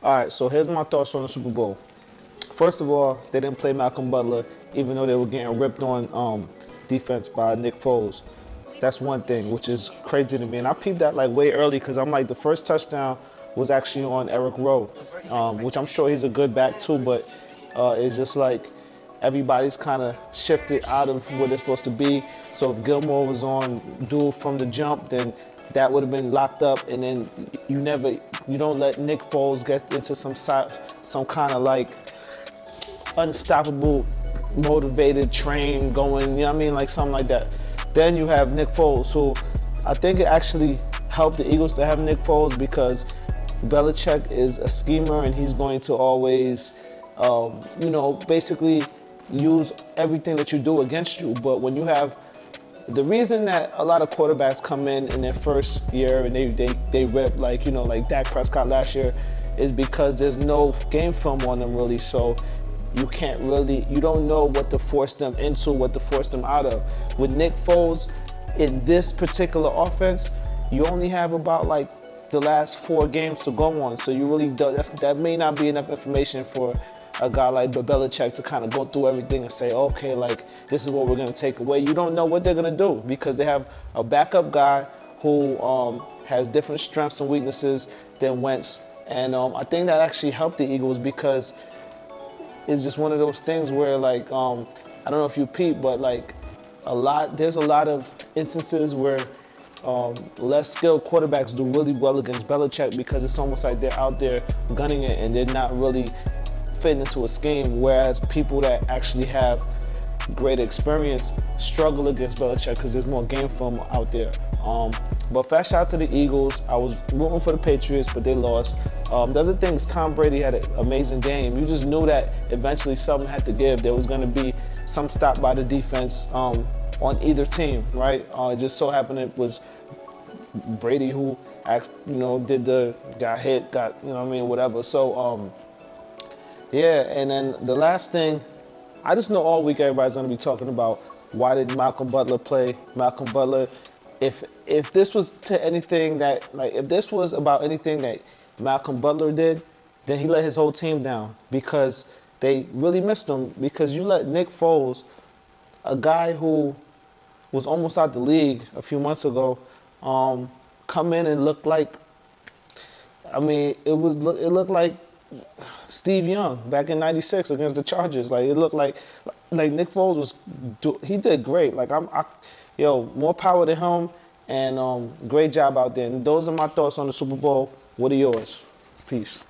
All right, so here's my thoughts on the Super Bowl. First of all, they didn't play Malcolm Butler, even though they were getting ripped on defense by Nick Foles. That's one thing, which is crazy to me. And I peeped that like way early because I'm like, the first touchdown was actually on Eric Rowe, which I'm sure he's a good back too, but it's just like everybody's kind of shifted out of where they're supposed to be. So if Gilmore was on duel from the jump, then that would have been locked up, and then you don't let Nick Foles get into some kind of like unstoppable, motivated train going, you know what I mean, like something like that. Then you have Nick Foles, who I think it actually helped the Eagles to have Nick Foles because Belichick is a schemer and he's going to always, basically use everything that you do against you. But when you have the reason that a lot of quarterbacks come in their first year and they rip like Dak Prescott last year is because there's no game film on them really, so you don't know what to force them into, what to force them out of. With Nick Foles, in this particular offense, you only have about like the last 4 games to go on, so you really don't, that may not be enough information for a guy like Belichick to kind of go through everything and say, okay, like this is what we're going to take away. You don't know what they're going to do because they have a backup guy who has different strengths and weaknesses than Wentz. And I think that actually helped the Eagles because it's just one of those things where like, I don't know if you peep, but like there's a lot of instances where less skilled quarterbacks do really well against Belichick because it's almost like they're out there gunning it and they're not really fitting into a scheme, whereas people that actually have great experience struggle against Belichick because there's more game film out there. But fast shout out to the Eagles. I was rooting for the Patriots, but they lost. The other thing is Tom Brady had an amazing game. You just knew that eventually something had to give. There was going to be some stop by the defense on either team, right? It just so happened it was Brady who, got hit, whatever. So, yeah, and then the last thing, I just know all week everybody's going to be talking about why did Malcolm Butler play Malcolm Butler. If this was to anything that, like, if this was about anything that Malcolm Butler did, then he let his whole team down because they really missed him because you let Nick Foles, a guy who was almost out the league a few months ago, come in and look like, it looked like Steve Young back in '96 against the Chargers. Like it looked like Nick Foles he did great. Like more power to him, and great job out there. And those are my thoughts on the Super Bowl. What are yours? Peace.